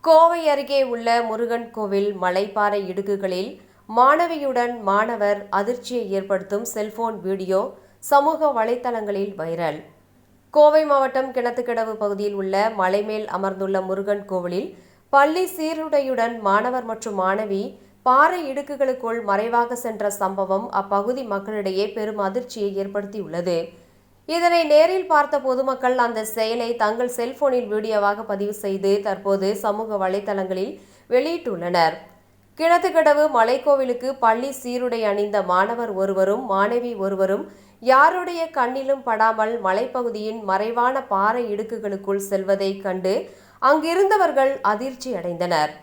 கோவை அருகே உள்ள முருகன் கோவில் மலைப்பாறை இடுக்குகளில் மாணவியுடன் மாணவர் அதிர்ச்சியை ஏற்படுத்தும் செல்போன் வீடியோ சமூக வலைதளங்களில் வைரல். கோவை மாவட்டம் கிணத்துக்கடவு பகுதியில் உள்ள மலைமேல் அமர்ந்துள்ள முருகன் கோவிலில் பள்ளி சீருடையுடன் மாணவர் மற்றும் மாணவி பாறை இடுக்குகளுக்குள் மறைவாக சென்ற சம்பவம் அப்பகுதி மக்களிடையே பெரும் அதிர்ச்சியை ஏற்படுத்தியுள்ளது. இதனை நேரில் பார்த்த பொதுமக்கள் அந்த செயலை தங்கள் செல்போனில் வீடியோவாக பதிவு செய்து தற்போது சமூக வலைதளங்களில் வெளியிட்டுள்ளனர். கிணத்துக்கடவு மலைக்கோவிலுக்கு பள்ளி சீருடை அணிந்த மாணவர் ஒருவரும் மாணவி ஒருவரும் யாருடைய கண்ணிலும் படாமல் மலைப்பகுதியின் மறைவான பாறை இடுக்குகளுக்குள் செல்வதை கண்டு அங்கிருந்தவர்கள் அதிர்ச்சி அடைந்தனர்.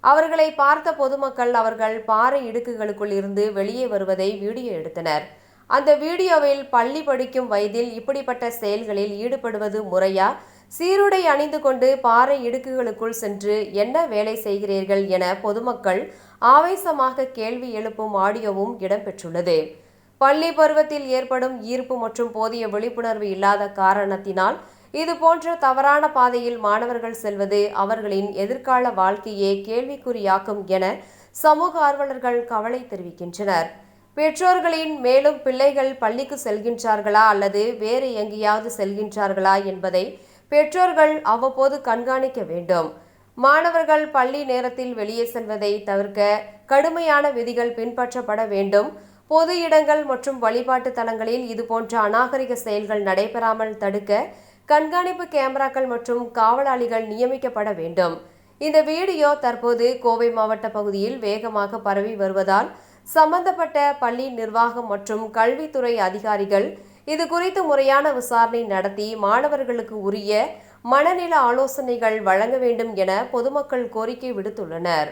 அவர்களை பார்த்த பொதுமக்கள் அவர்கள் பாறை இடுக்குகளுக்குள் இருந்து வெளியே வருவதை வீடியோ எடுத்தனர். அந்த வீடியோவில் பள்ளி படிக்கும் வயதில் இப்படிப்பட்ட செயல்களில் ஈடுபடுவது முறையா? சீருடை அணிந்து கொண்டு பாறை இடுக்குகளுக்குள் சென்று என்ன வேலை செய்கிறீர்கள் என பொதுமக்கள் ஆவேசமாக கேள்வி எழுப்பும் ஆடியோவும் இடம்பெற்றுள்ளது. பள்ளி பருவத்தில் ஏற்படும் ஈர்ப்பு மற்றும் போதிய விழிப்புணர்வு இல்லாத காரணத்தினால் இதுபோன்ற தவறான பாதையில் மாணவர்கள் செல்வது அவர்களின் எதிர்கால வாழ்க்கையே கேள்விக்குறியாக்கும் என சமூக ஆர்வலர்கள் கவலை தெரிவிக்கின்றனர். பெற்றோர்களின் மேலும் பிள்ளைகள் பள்ளிக்கு செல்கின்றார்களா அல்லது வேறு எங்கேயாவது செல்கின்றார்களா என்பதை பெற்றோர்கள் அவ்வப்போது கண்காணிக்க வேண்டும். மாணவர்கள் பள்ளி நேரத்தில் வெளியே செல்வதை தவிர்க்க கடுமையான விதிகள் பின்பற்றப்பட வேண்டும். பொது இடங்கள் மற்றும் வழிபாட்டு தலங்களில் இதுபோன்ற அநாகரிக செயல்கள் நடைபெறாமல் தடுக்க கண்காணிப்பு கேமராக்கள் மற்றும் காவலாளிகள் நியமிக்கப்பட வேண்டும். இந்த வீடியோ தற்போது கோவை மாவட்ட பகுதியில் வேகமாக பரவி வருவதால் சம்பந்தப்பட்ட பள்ளி நிர்வாகம் மற்றும் கல்வித்துறை அதிகாரிகள் இது குறித்து முறையான விசாரணை நடத்தி மாணவர்களுக்கு உரிய மனநல ஆலோசனைகள் வழங்க வேண்டும் என பொதுமக்கள் கோரிக்கை விடுத்துள்ளனர்.